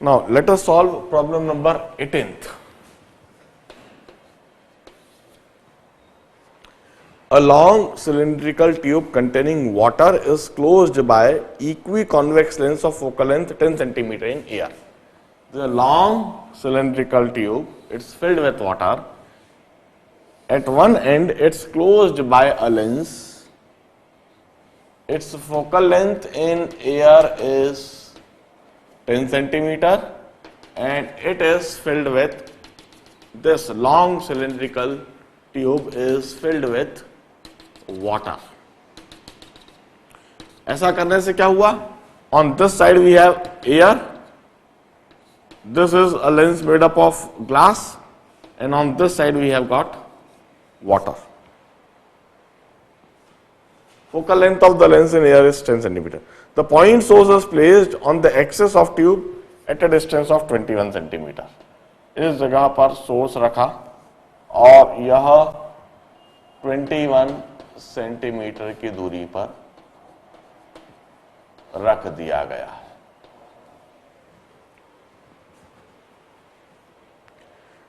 Now let us solve problem number 18th. A long cylindrical tube containing water is closed by equiconvex lens of focal length 10 centimeter in air. The long cylindrical tube, it's filled with water. At one end, it's closed by a lens. Its focal length in air is 10 centimeter and it is filled with, this long cylindrical tube is filled with water. ऐसा करने से क्या हुआ? On this side we have air. This is a lens made up of glass, and on this side we have got water. Focal length of the lens in air is 10 centimeter. The point source is placed on the axis of tube at a distance of 21 centimeter. इस जगह पर source रखा और यह 21 centimetre की दूरी पर रख दिया गया।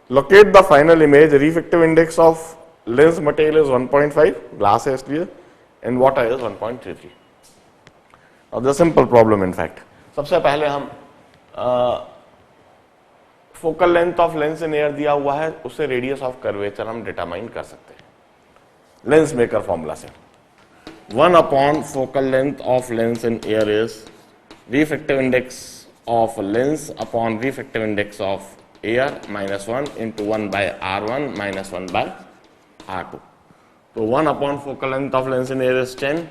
Locate the final image. Refractive index of lens material is 1.5, glass है इसलिए, and water is 1.33. Now the simple problem in fact. सबसे पहले हम focal length of lens in air दिया हुआ है, उससे रेडियस ऑफ कर्वेचर हम डिटरमाइन कर सकते हैं लेंस मेकर फॉर्मूला से। 1 upon focal length of lens in air is refractive index of lens upon refractive index of air minus 1 into 1 by R1 minus 1 by R2. So 1 upon focal length of lens in air is 10.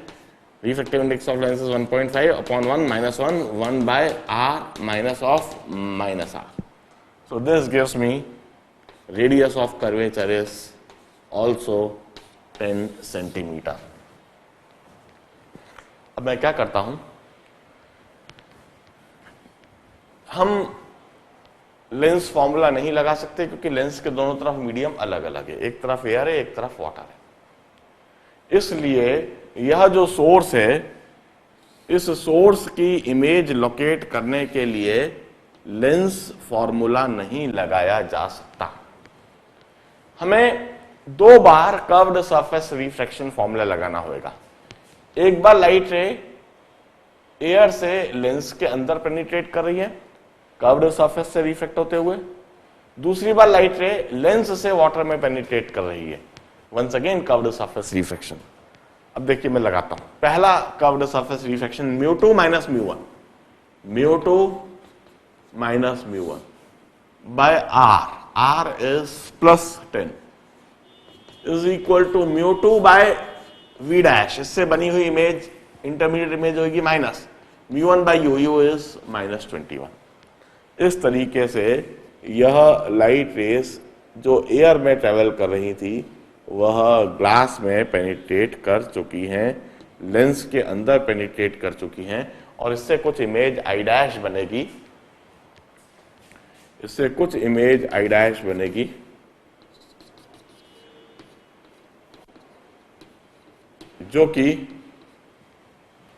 Refractive index of lens is 1.5 upon 1 minus 1, 1 by R minus of minus R. So this gives me radius of curvature is also 10 centimeter. अब मैं क्या करता हूं, हम lens formula नहीं लगा सकते क्योंकि लेंस के दोनों तरफ मीडियम अलग अलग है, एक तरफ एयर है एक तरफ वाटर है। इसलिए यह जो सोर्स है, इस सोर्स की इमेज लोकेट करने के लिए लेंस फॉर्मूला नहीं लगाया जा सकता। हमें 2 बार कर्व्ड सरफेस रिफ्रैक्शन फॉर्मूला लगाना होगा। एक बार लाइट रे एयर से लेंस के अंदर पेनिट्रेट कर रही है कर्व्ड सरफेस से रिफ्लेक्ट होते हुए, दूसरी बार लाइट रे लेंस से वाटर में पेनिट्रेट कर रही है, once again curved surface refraction. अब देखिए मैं लगाता हूं पहला curved surface refraction μ2 minus μ1, μ2 minus μ1 by r is plus 10 is equal to μ2 by v dash. इससे बनी हुई इमेज इंटरमीडिएट इमेज होगी minus μ1 by u is minus 21। इस तरीके से यह लाइट रेस जो एयर में ट्रेवल कर रही थी वह ग्लास में पेनिट्रेट कर चुकी हैं, लेंस के अंदर पेनिट्रेट कर चुकी हैं और इससे कुछ इमेज आई डैश बनेगी, इससे कुछ इमेज आई डैश बनेगी जो कि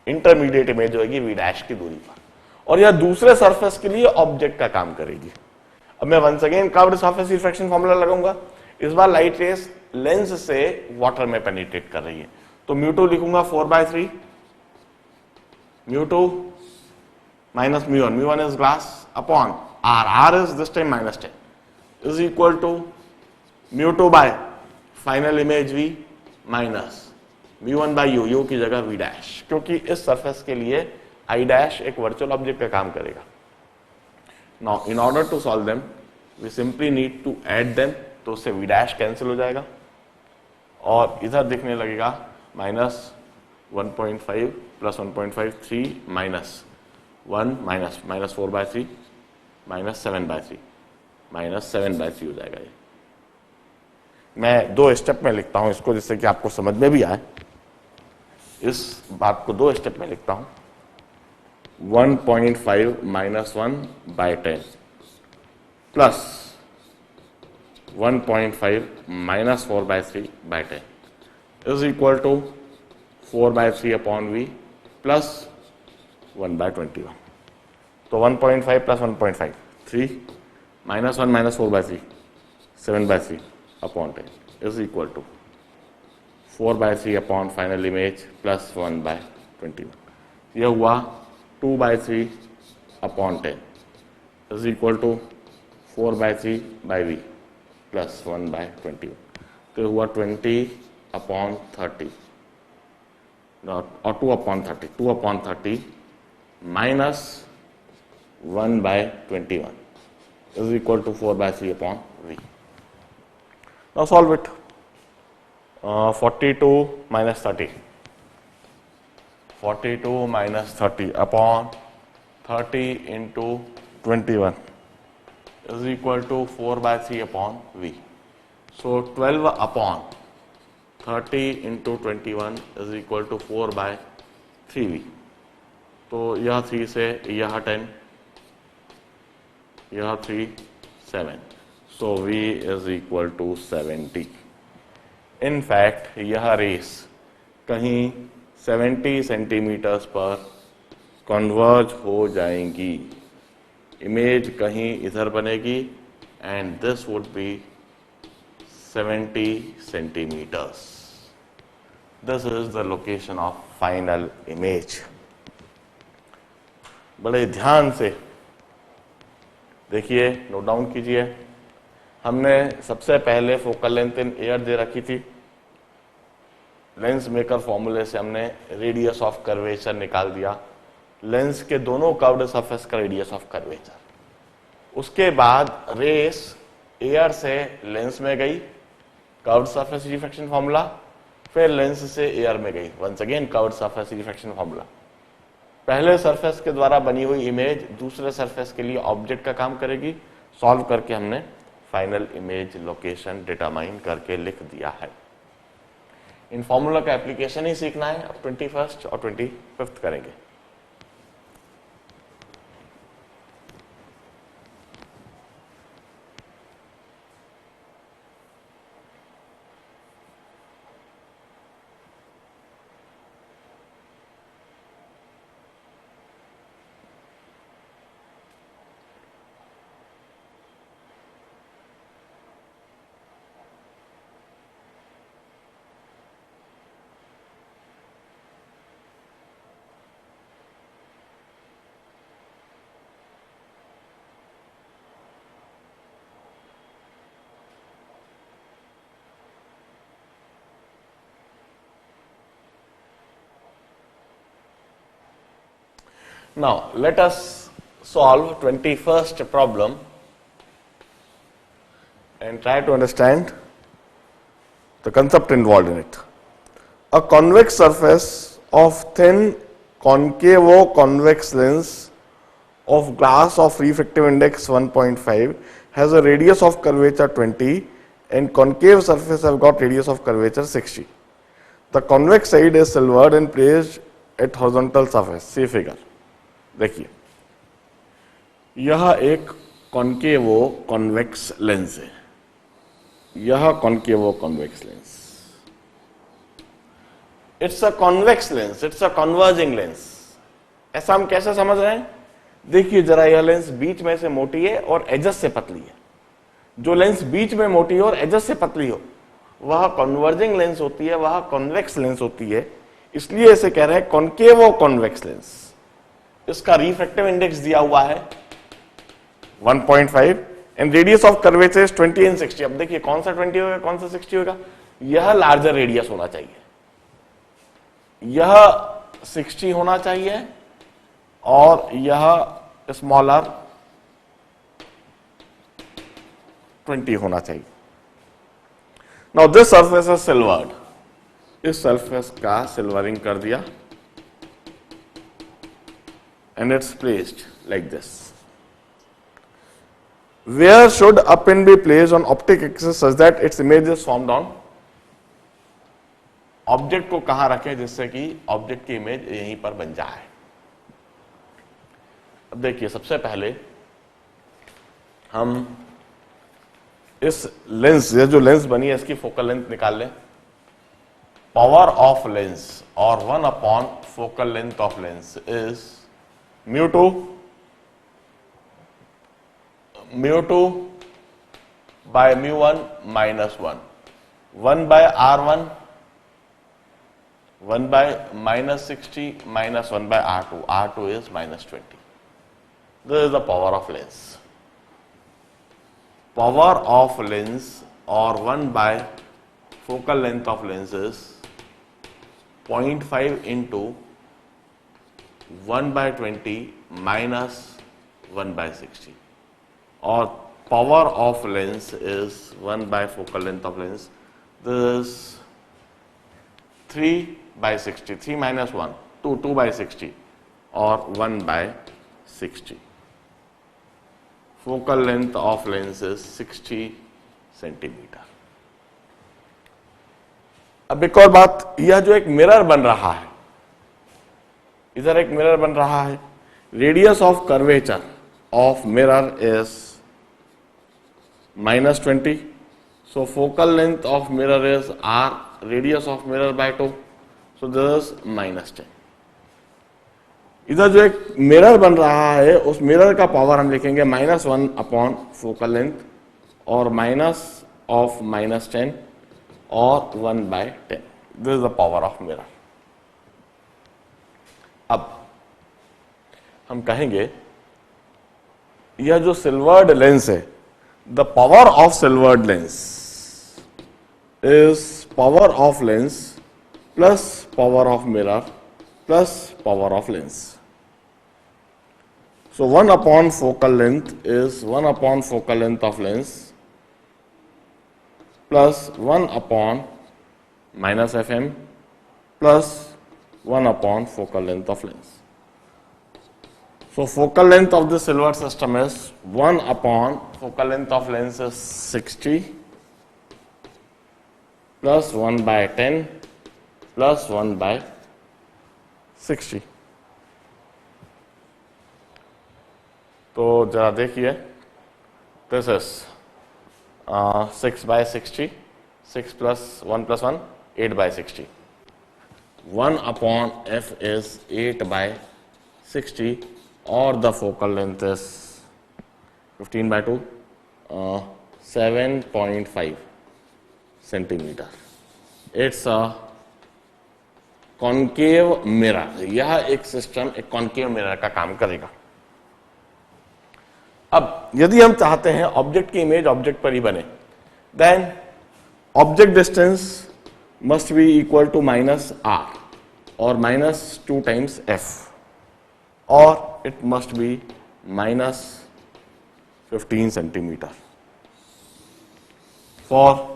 इंटरमीडिएट इमेज होगी वी डैश की दूरी पर, और यह दूसरे सरफेस के लिए ऑब्जेक्ट का काम करेगी। अब मैं once again curved surface refraction formula लगाऊंगा। इस बार लाइट रेस लेंस से वाटर में पेनिट्रेट कर रही है, तो μ2 लिखूंगा 4/3 μ2 minus μ1, μ1 is glass upon r is this time minus 10 is equal to μ2 by final image v minus μ1 by u की जगह v डैश, क्योंकि इस सरफेस के लिए आई डैश एक वर्चुअल ऑब्जेक्ट का काम करेगा। Now in order to solve them we simply need to add them, तो उससे वी डैश कैंसिल हो जाएगा और इधर दिखने लगेगा minus 1.5 plus 1.5 3 minus 1 minus minus 4/3 minus 7/3 minus 7/3 हो जाएगा। ये मैं 2 स्टेप में लिखता हूं इसको जिससे कि आपको समझ में भी आए। इस बात को 2 स्टेप में लिखता हूं। 1.5 minus 1 by 10 plus 1.5 minus 4/3 by 10 is equal to 4/3 upon v plus 1/21। तो 1.5 plus 1.5 3 minus 1 minus 4/3 7/3 upon 10 is equal to 4/3 upon final image plus 1/21। यह हुआ 2/3 upon 10 is equal to 4/3/v plus 1/21। तो हुआ 20/30 और 2/30 2/30 minus 1/21 is equal to 4/3 upon v. Now solve it. 42 minus 30. 42 minus 30 upon 30 into 21 is equal to 4/3 upon v. So 12 upon 30 into 21 is equal to 4/3v. तो यह 3 से यह 10, यह 3 7, so v is equal to 70. In fact यह race कहीं 70 centimetres पर converge हो जाएंगी, इमेज कहीं इधर बनेगी and this would be 70 centimeters. This is the location of final image. बड़े ध्यान से देखिए, नोट डाउन कीजिए। हमने सबसे पहले फोकल लेंथ इन एयर दे रखी थी। लेंस मेकर फॉर्मूले से हमने रेडियस ऑफ कर्वेचर निकाल दिया, लेंस के दोनों कर्व्ड सरफेस का रेडियस ऑफ कर्वेचर। उसके बाद रेस एयर से लेंस में गई, कर्व्ड सरफेस रिफ्रैक्शन फॉर्मूला, फिर लेंस से एयर में गई, once again curved surface refraction formula. पहले सरफेस के द्वारा बनी हुई इमेज दूसरे सरफेस के लिए ऑब्जेक्ट का काम करेगी। सॉल्व करके हमने फाइनल इमेज लोकेशन डिटरमाइन करके लिख दिया है। इन फॉर्मूला का एप्लीकेशन ही सीखना है, अब 21st और 25th करेंगे। Now let us solve 21st problem and try to understand the concept involved in it. A convex surface of thin concavo-convex lens of glass of refractive index 1.5 has a radius of curvature 20 and concave surface have got radius of curvature 60. The convex side is silvered and placed at horizontal surface. See figure. देखिए, यह एक concavo convex lens है, यह concavo convex lens. It's a convex lens, it's a converging lens. ऐसा हम कैसे समझ रहे हैं? देखिए जरा, यह लेंस बीच में से मोटी है और एजेस से पतली है। जो लेंस बीच में मोटी हो और एजेस से पतली हो वह कन्वर्जिंग लेंस होती है, वह कॉन्वेक्स लेंस होती है। इसलिए इसे कह रहे हैं कॉन्केवो कॉन्वेक्स लेंस। इसका रिफ्रैक्टिव इंडेक्स दिया हुआ है 1.5 and radius of curvature is 20 and 60। अब देखिए कौन सा 20 होगा, कौन सा 60 होगा? यह लार्जर रेडियस होना चाहिए, यह 60 होना चाहिए और यह स्मॉलर 20 होना चाहिए। Now this surface is silvered, इस सरफेस का सिल्वरिंग कर दिया and it's placed like this. Where should a pin be placed on optic axis such that its image is formed on? Object को कहां रखें जिससे कि ऑब्जेक्ट की इमेज यहीं पर बन जाए। अब देखिए, सबसे पहले हम इस लेंस, ये जो लेंस बनी है इसकी फोकल लेंथ निकाल लें। पावर ऑफ लेंस और 1 upon focal length of lens is μ2 μ2 by μ1 minus 1, 1 by R1, 1 by minus 60 minus 1 by R2, R2 is minus 20. This is the power of lens. Power of lens or 1 by focal length of lens is 0.5 into 1 by 20 minus 1 by 60, or power of lens is 1 by focal length of lens. This is 3 by 60, 3 minus 1, 2 by 60, or 1 by 60. Focal length of lens is 60 centimetre. अब एक और बात, यह जो एक mirror बन रहा है, इधर एक मिरर बन रहा है, radius of curvature of mirror is -20. So focal length of mirror is r, radius of mirror by 2. So this is -10. इधर जो एक मिरर बन रहा है, उस मिरर का पावर हम लिखेंगे -1 अपॉन फोकल लेंथ, और माइनस ऑफ -10 और 1/10. This is the power of mirror. अब हम कहेंगे यह जो सिल्वर्ड लेंस है, the power of silvered lens is power of lens plus power of mirror plus power of lens. So 1 upon focal length is 1 upon focal length of lens plus 1 upon minus fm plus 1 upon focal length of lens. So focal length of the silver system is 1 upon focal length of lens is 60 plus 1/10 plus 1/60. तो जरा देखिए, this is 6/60, 6 plus 1 plus 1, 8/60. 1 upon f is 8/60, or the focal length is 15/2, 7.5 centimetre. It's a concave mirror. यह एक system एक concave mirror का काम करेगा. अब यदि हम चाहते हैं ऑब्जेक्ट की इमेज ऑब्जेक्ट पर ही बने, then object distance must be equal to -r और -2 times f, और it must be -15 centimetre for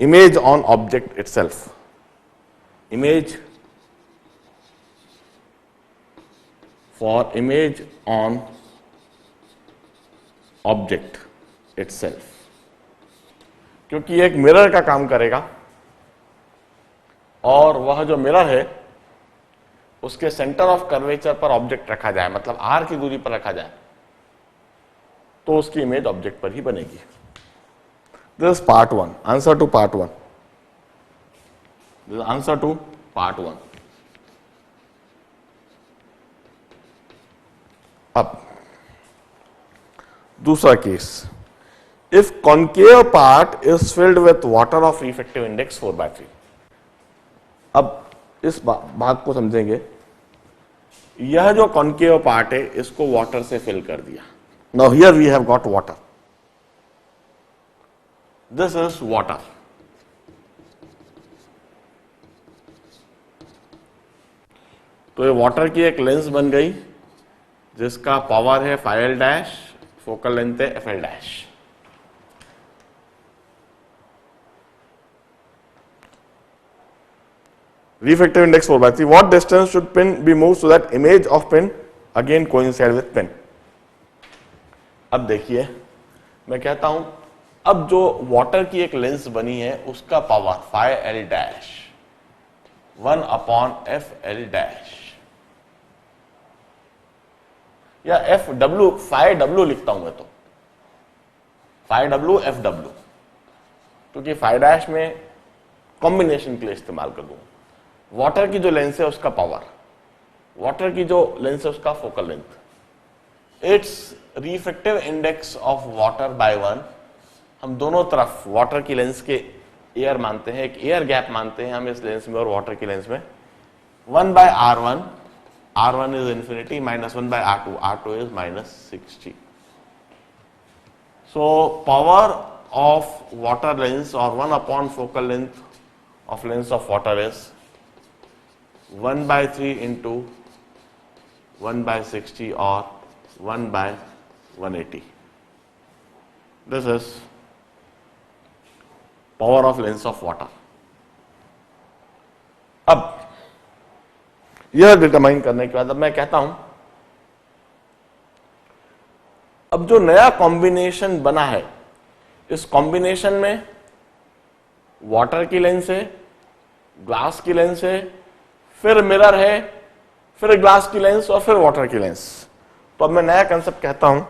image on object itself. Image for image on object itself. क्योंकि एक मिरर का काम करेगा, और वह जो मिरर है उसके सेंटर ऑफ कर्वेचर पर ऑब्जेक्ट रखा जाए, मतलब r की दूरी पर रखा जाए, तो उसकी इमेज ऑब्जेक्ट पर ही बनेगी. This is part 1, answer to part 1. This is answer to part 1. अब दूसरा case, if concave part is filled with water of refractive index 4/3. अब इस भाग को समझेंगे. यह जो concave part है, इसको वाटर से फिल कर दिया. Now here we have got water. This is water. तो ये वाटर की एक लेंस बन गई जिसका पावर है φl', फोकल लेंथ है fl'. Refractive index 4/3. What distance should pin be moved so that image of pin again coincide with pin? अब देखिए, मैं कहता हूं, अब जो वाटर की एक लेंस बनी है उसका पावर φl', 1 upon fl', या fw, φw लिखता हूं मैं, तो φw fw, क्योंकि φ' में कॉम्बिनेशन के लिए इस्तेमाल कर दूंगा. वाटर की जो लेंस है उसका पावर, वाटर की जो लेंस है उसका focal length, it's refractive index of water bye 1, हम दोनों तरफ वाटर की लेंस के एयर मानते हैं, एक एयर गैप मानते हैं हम इस लेंस में और वाटर की लेंस में, 1/r1, r1 is infinity, minus 1/r2, r2 is minus 60. So power of water lens or 1 upon focal length of lens of water is 1/3 into 1/60 or 1/180. This is power of lens of water. अब यह determine करने के बाद अब मैं कहता हूं, अब जो नया कॉम्बिनेशन बना है, इस कॉम्बिनेशन में वाटर की लेंस है, ग्लास की लेंस है, फिर मिरर है, फिर ग्लास की लेंस और फिर वाटर की लेंस। तो अब मैं नया कंसेप्ट कहता हूं,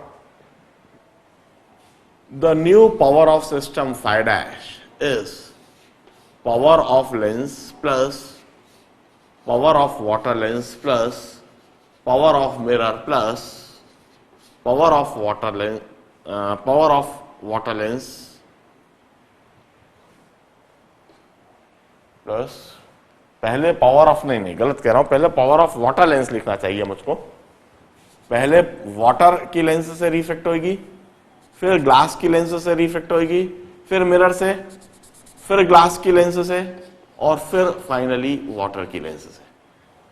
the new power of system phi dash is power of lens plus power of water lens plus power of mirror plus power of water lens, power of water lens plus, पहले power of, नहीं गलत कह रहा हूं, पहले power of water lens लिखना चाहिए मुझको। पहले वाटर की लेंस से रिफ्लेक्ट होगी, फिर ग्लास की लेंस से रिफ्लेक्ट होगी, फिर मिरर से, फिर ग्लास की लेंस से और फिर फाइनली वाटर की लेंस से।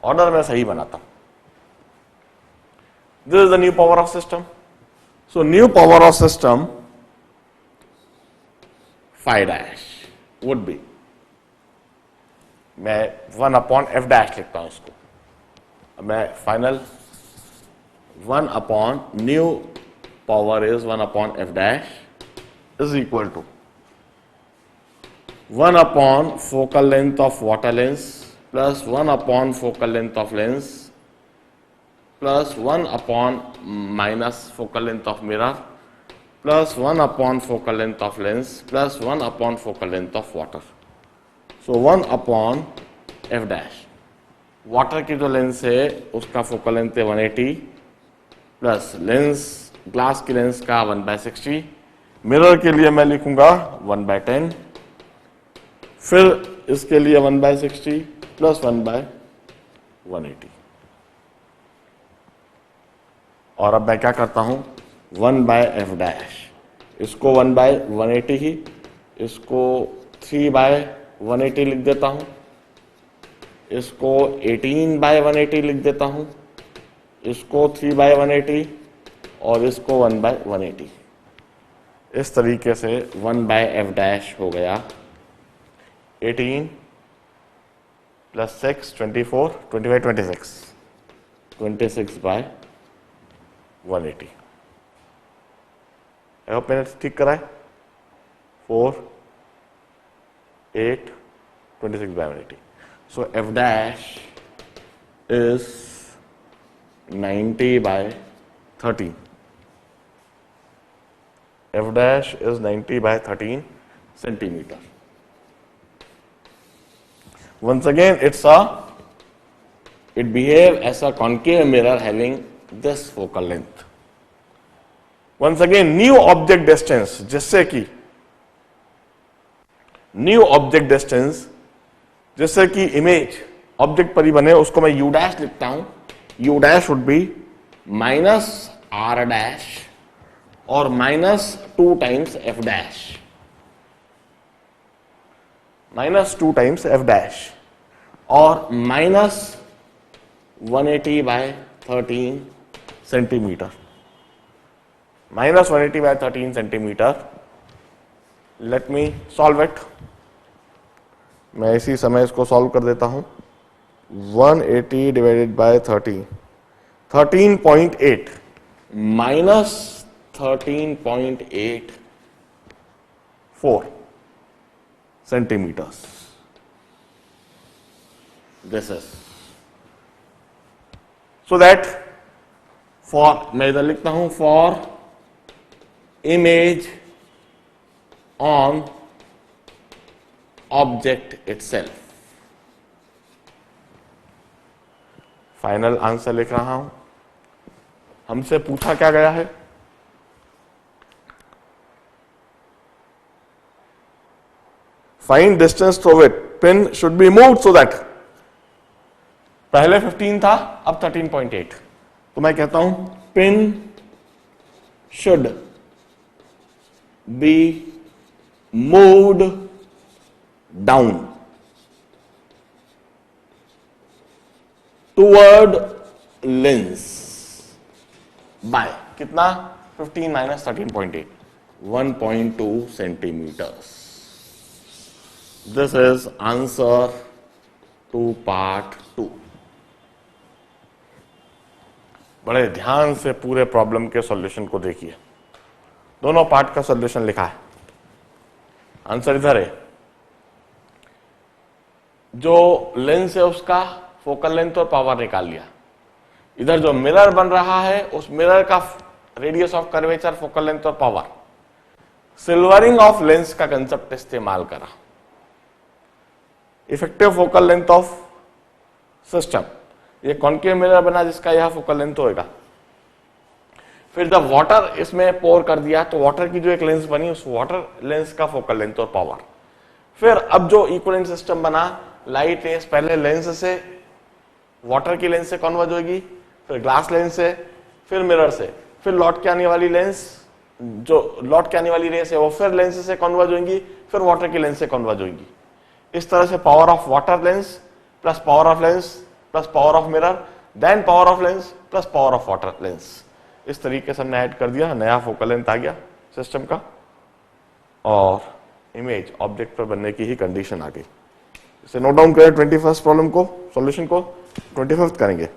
ऑर्डर में सही बनाता हूं। This is the new power of system. So new power of system phi dash would be, मैं 1 अपॉन एफ डैश लिखता हूं इसको। मैं final 1 upon new power is 1 upon F dash is equal to 1 upon focal length of water lens plus 1 upon focal length of lens plus 1 upon minus focal length of mirror plus 1 upon focal length of lens plus 1 upon focal length of water. So 1 upon f dash. Water की जो lens है उसका focal length है 180 plus lens glass की lens का 1/60, mirror के लिए मैं लिखूंगा 1/10, फिर इसके लिए 1/60 प्लस 1/180। और अब मैं क्या करता हूं, 1/f डैश, इसको 1/180 ही, इसको 3/180 लिख देता हूं, इसको 18/180 लिख देता हूं, इसको 3/180 और इसको 1/180। इस तरीके से 1/f डैश हो गया 18 प्लस 6 24 25 26 26/180। आई होप मैंने ठीक करा है। 4 8 26/180। सो f dash is 90/13. f dash is 90/13 centimeter. Once again, it behave as a concave mirror having this focal length. Once again, new object distance, जिससे कि new object distance, जिससे कि इमेज ऑब्जेक्ट पर ही बने, उसको मैं u डैश लिखता हूं। u dash would B -r dash और -2 times f dash, -2 times f dash और -180/13 centimetre, -180/13 centimetre. Let me solve it. मैं इसी समय इसको सॉल्व कर देता हूं। 180 divided by 13, 13.8 minus 13.84 centimeters. This is so that for, मैं इधर लिखता हूं, for image on object itself. Final answer लिख रहा हूं। हमसे पूछा क्या गया है, find distance through it pin should be moved so that, पहले 15 था अब 13.8, तो मैं कहता हूं pin should be moved down toward lens by कितना, 15 minus 13.8, 1.2 centimetres. This is answer to part 2. बड़े ध्यान से पूरे प्रॉब्लम के सॉल्यूशन को देखिए, दोनों पार्ट का सॉल्यूशन लिखा है. आंसर इधर है, जो लेंस है उसका फोकल लेंथ और पावर निकाल लिया. इधर जो मिरर बन रहा है उस मिरर का radius of curvature, focal length और पावर, सिल्वरिंग ऑफ लेंस का कंसेप्ट इस्तेमाल करा. Effective focal length of system, ये कॉन्केव मिरर बना जिसका यह फोकल लेंथ होगा. फिर जब वाटर इसमें पोर कर दिया तो वाटर की जो एक लेंस बनी उस वाटर लेंस का फोकल लेंथ और पावर. फिर अब जो इक्विवेलेंट सिस्टम बना, लाइट रेस पहले लेंस से वाटर की लेंस से कन्वर्ज होगी, फिर ग्लास लेंस से, फिर मिरर से, फिर लौट के आने वाली लेंस, जो लौट के आने वाली रेस है वो फिर लेंस से कन्वर्ज होंगी, फिर वाटर की लेंस से कन्वर्ज होंगी. इस तरह से power of water lens plus power of lens plus power of mirror then power of lens plus power of water lens, इस तरीके से हमने ऐड कर दिया, नया फोकल लेंथ आ गया सिस्टम का और इमेज ऑब्जेक्ट पर बनने की ही कंडीशन आ गई. इसे नोट डाउन करें 21st प्रॉब्लम को, सॉल्यूशन को 25th करेंगे.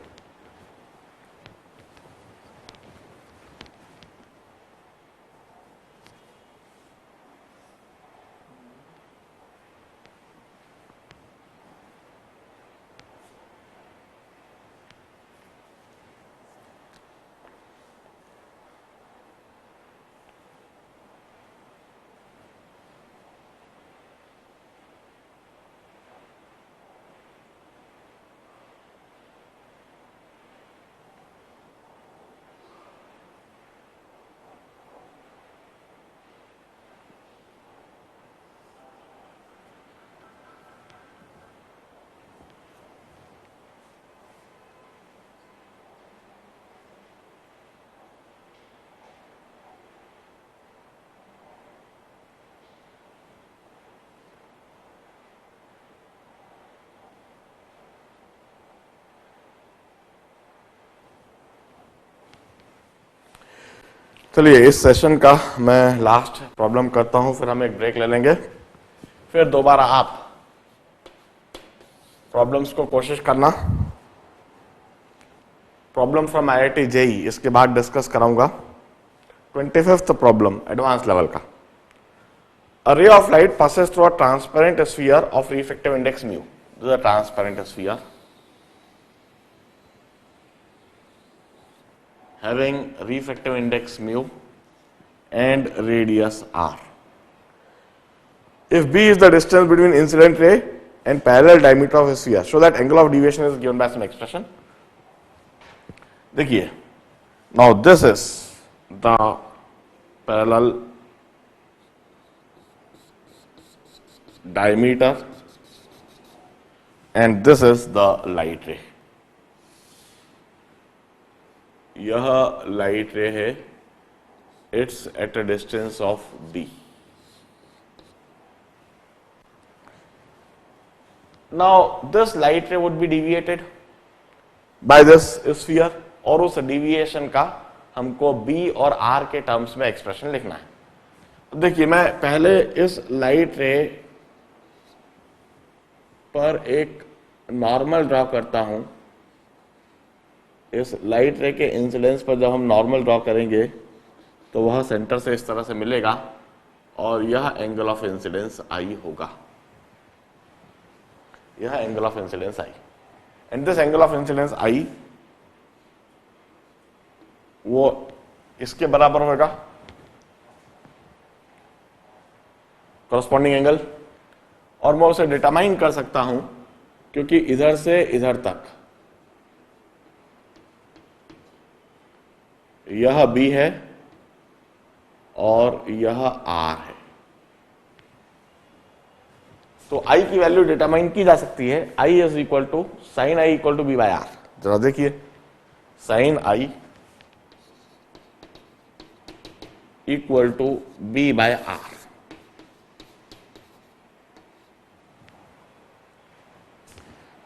चलिए इस सेशन का मैं लास्ट प्रॉब्लम करता हूं, फिर हम एक ब्रेक ले लेंगे, फिर दोबारा आप प्रॉब्लम्स को कोशिश करना. प्रॉब्लम फ्रॉम IIT JEE इसके बाद डिस्कस कराऊंगा. 25th प्रॉब्लम एडवांस लेवल का. A ray of light passes through a transparent sphere of refractive index mu. This is a transparent sphere having refractive index mu and radius r. If b is the distance between incident ray and parallel diameter of a sphere, so that angle of deviation is given by some expression. देखिए, now this is the parallel diameter and this is the light ray. यह light ray है, it's at a distance of d. Now this light ray would be deviated by this sphere और उस deviation का हमको b और r के terms में expression लिखना है. देखिए मैं पहले इस लाइट रे पर एक नॉर्मल ड्रॉ करता हूं. इस लाइट रे के इंसिडेंस पर जब हम नॉर्मल ड्रॉ करेंगे तो वह सेंटर से इस तरह से मिलेगा और यह एंगल ऑफ इंसिडेंस आई होगा. यह angle of incidence i and this angle of incidence i वो इसके बराबर होगा कॉरस्पॉन्डिंग एंगल, और मैं उसे डिटरमाइन कर सकता हूं क्योंकि इधर से इधर तक यह B है और यह R है। तो I की वैल्यू डिटरमाइन की जा सकती है। I is equal to sine I equal to B by R। जरा देखिए, sine I equal to B by R।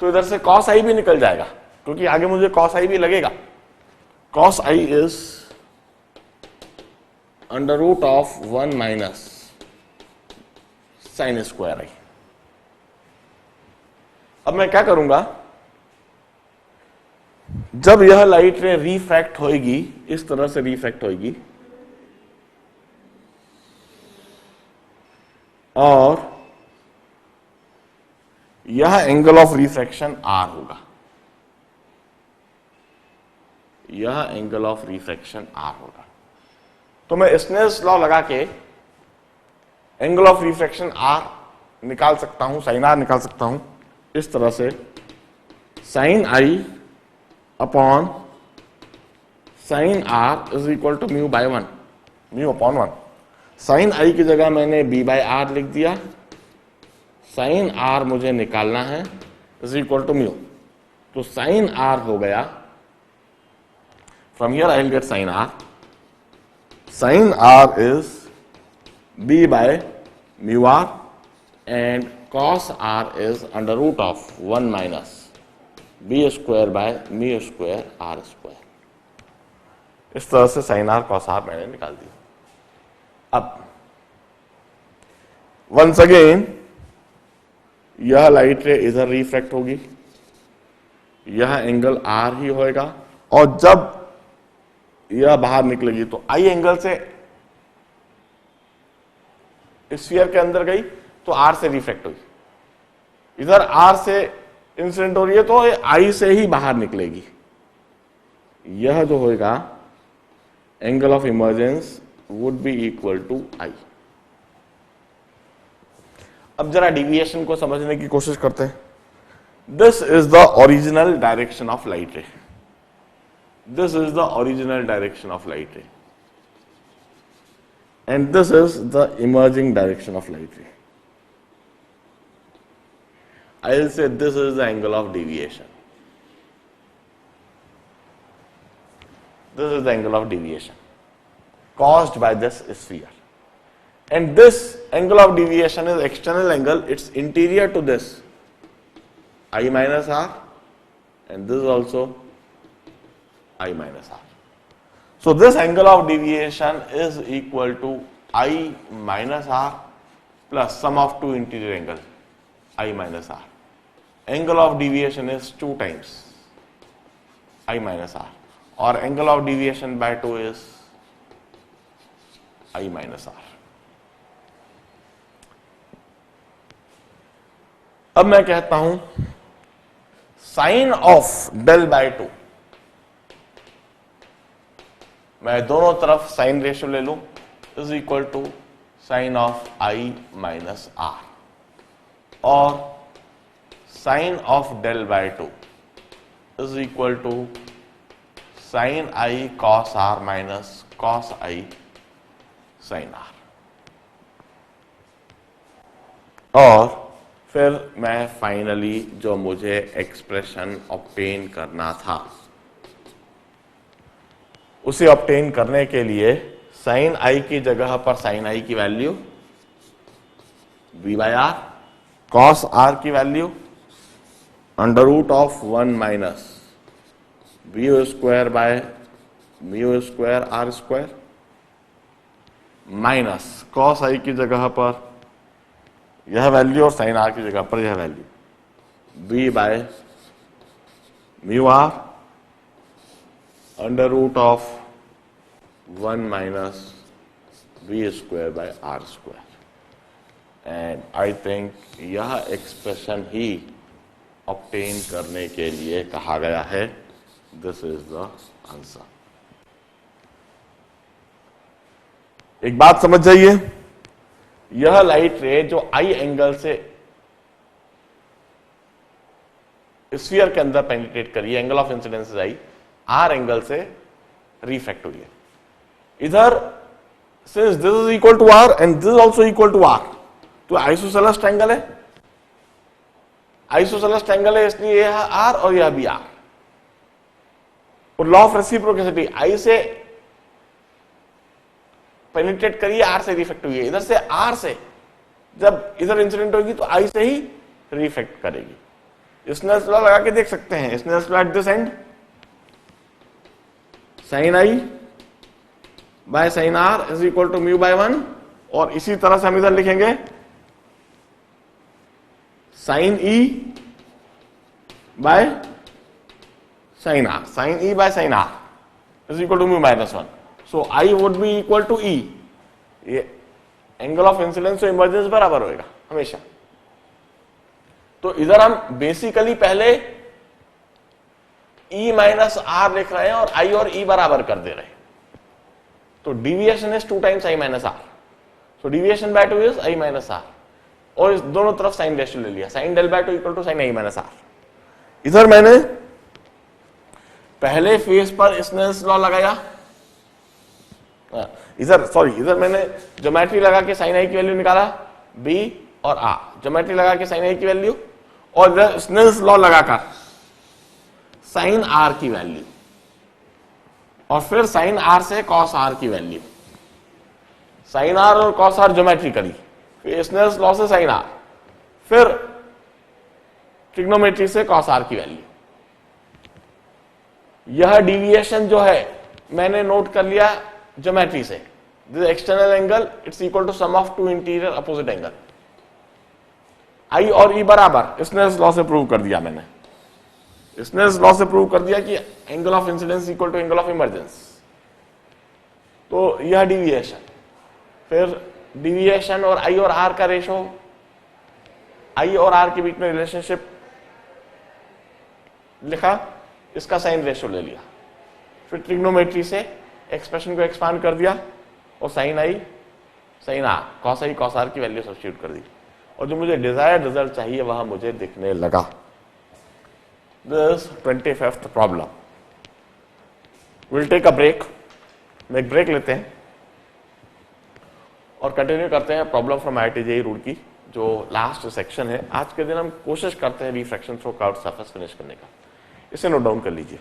तो इधर से cos I भी निकल जाएगा, क्योंकि आगे मुझे cos I भी लगेगा। cos I is under root of 1 minus sine square I। अब मैं क्या करूंगा, जब यह लाइट रे रिफ्रैक्ट होएगी, इस तरह से रिफ्रैक्ट होएगी और यह एंगल ऑफ रिफ्रैक्शन R होगा, यह एंगल ऑफ रिफ्रैक्शन R होगा। तो मैं स्नेल्स लॉ लगा के एंगल ऑफ रिफ्रैक्शन R निकाल सकता हूं, साइन R निकाल सकता हूं इस तरह से, sine I upon sine R is equal to mu by 1, mu upon 1। Sine I की जगह मैंने B बाय R लिख दिया, साइन R मुझे निकालना है इज इक्वल टू म्यू। तो साइन R हो गया, from here I will get sine R, sine R is B by mu R and cos R is under root of 1 minus B square by mu square R square। इस तरह से sin R cos R मैंने निकाल दिया। अब once again यह light रे इधर रिफ्रैक्ट होगी, यह एंगल R ही होएगा, और जब यह बाहर निकलेगी तो I एंगल से स्फीयर के अंदर गई तो R से रिफ्रैक्ट हुई, इधर R से इंसिडेंट हो रही है तो I से ही बाहर निकलेगी। यह जो होएगा angle of emergence would be equal to I। अब जरा डिविएशन को समझने की कोशिश करते हैं। This is the original direction of light रे, this is the original direction of light रे, and this is the emerging direction of light रे। I will say this is the angle of deviation. This is the angle of deviation caused by this sphere. And this angle of deviation is external angle, it's interior to this I minus R, and this is also I minus R. So this angle of deviation is equal to I minus R plus sum of two interior angles, I minus R. Angle of deviation is 2 times I minus R, or angle of deviation by 2 is I minus R. अब मैं कहता हूं sign of del by 2, मैं दोनों तरफ sine ratio ले लूं, is equal to sine of I minus R, और sine of del by 2 is equal to sine I cos R minus cos I sine R। और फिर मैं फाइनली जो मुझे एक्सप्रेशन ऑब्टेन करना था, उसे ऑब्टेन करने के लिए साइन I की जगह पर साइन I की value B by R, cos R की value under root of 1 minus mu square by mu square R square, minus cos I की जगह पर यह वैल्यू और साइन R की जगह पर यह value B by mu R under root of 1 minus B square by R square. And I think यह एक्सप्रेशन ही ऑब्टेन करने के लिए कहा गया है। This is the answer. एक बात समझ जाइए, यह लाइट रे जो आई एंगल से स्फीयर के अंदर पेनिट्रेट करी, angle of incidence I R angle से रिफ्रैक्ट हुई है। इधर since this is equal to R and this also equal to R, तो आइसोसेलेस ट्रायंगल है, आइसोसेलेस ट्रायंगल है, इसलिए यह आर और यह भी आर। और लॉ ऑफ रेसिप्रोसिटी, आई से पेनिट्रेट करिए, आर से रिफ्लेक्ट हुई है, इधर से आर से जब इधर इंसिडेंट होगी तो आई से ही रिफ्लेक्ट करेगी। स्नेल्स लॉ लगा के देख सकते हैं, Snell's law at this and sine i by sine r is equal to mu by 1, और इसी तरह से हम इधर लिखेंगे sine e by sine r, sine e by sine r is equal to mu minus 1। So i would be equal to e, ये angle of incidence और emergence बराबर होएगा हमेशा। तो इधर हम बेसिकली पहले ई माइनस आर लिख रहे हैं और आई और ई बराबर कर दे रहे हैं। तो deviation is 2 times I minus R, so deviation by 2 is I minus R, और इस दोनों तरफ साइन रेशियो ले लिया, sine del by 2 equal to sine I minus R. इधर मैंने पहले फेज पर स्नेल्स लॉ लगाया, इधर मैंने ज्योमेट्री लगा के साइन आई की वैल्यू निकाला, बी और आर, ज्योमेट्री लगा के साइन आई की वैल्यू, और इधर स्नेल्स लॉ लगाकर साइन आर की वैल्यू, और फिर साइन आर से कॉस आर की वैल्यू, साइन आर और कॉस आर ज्योमेट्री करी, फिर स्नेल्स लॉ से साइन आर, फिर ट्रिग्नोमेट्री से कॉस आर की वैल्यू। यह डिविएशन जो है मैंने नोट कर लिया ज्योमेट्री से, this external angle it's equal to sum of 2 interior opposite angle. I और ई बराबर, स्नेल्स लॉ से प्रूव कर दिया मैंने, स्नेल्स लॉ से प्रूव कर दिया कि angle of incidence equal to angle of emergence. तो यह डिविएशन, फिर डिविएशन और आई और आर का रेशो, आई और आर के बीच में रिलेशनशिप लिखा, इसका साइन रेशो ले लिया, फिर ट्रिग्नोमेट्री से एक्सप्रेशन को एक्सपांड कर दिया और sine I sine R cos I cos are की वैल्यू सब्स्टिट्यूट कर दी, और जो मुझे डिजायर्ड रिजल्ट चाहिए वह मुझे दिखने लगा। This 25th problem. Will take a break, मैं एक ब्रेक लेते हैं और कंटिन्यू करते हैं problem from IIT JEE Roorkee, जो लास्ट सेक्शन है। आज के दिन हम कोशिश करते हैं refraction through curved surface finish करने का। इसे नोट डाउन कर लीजिए।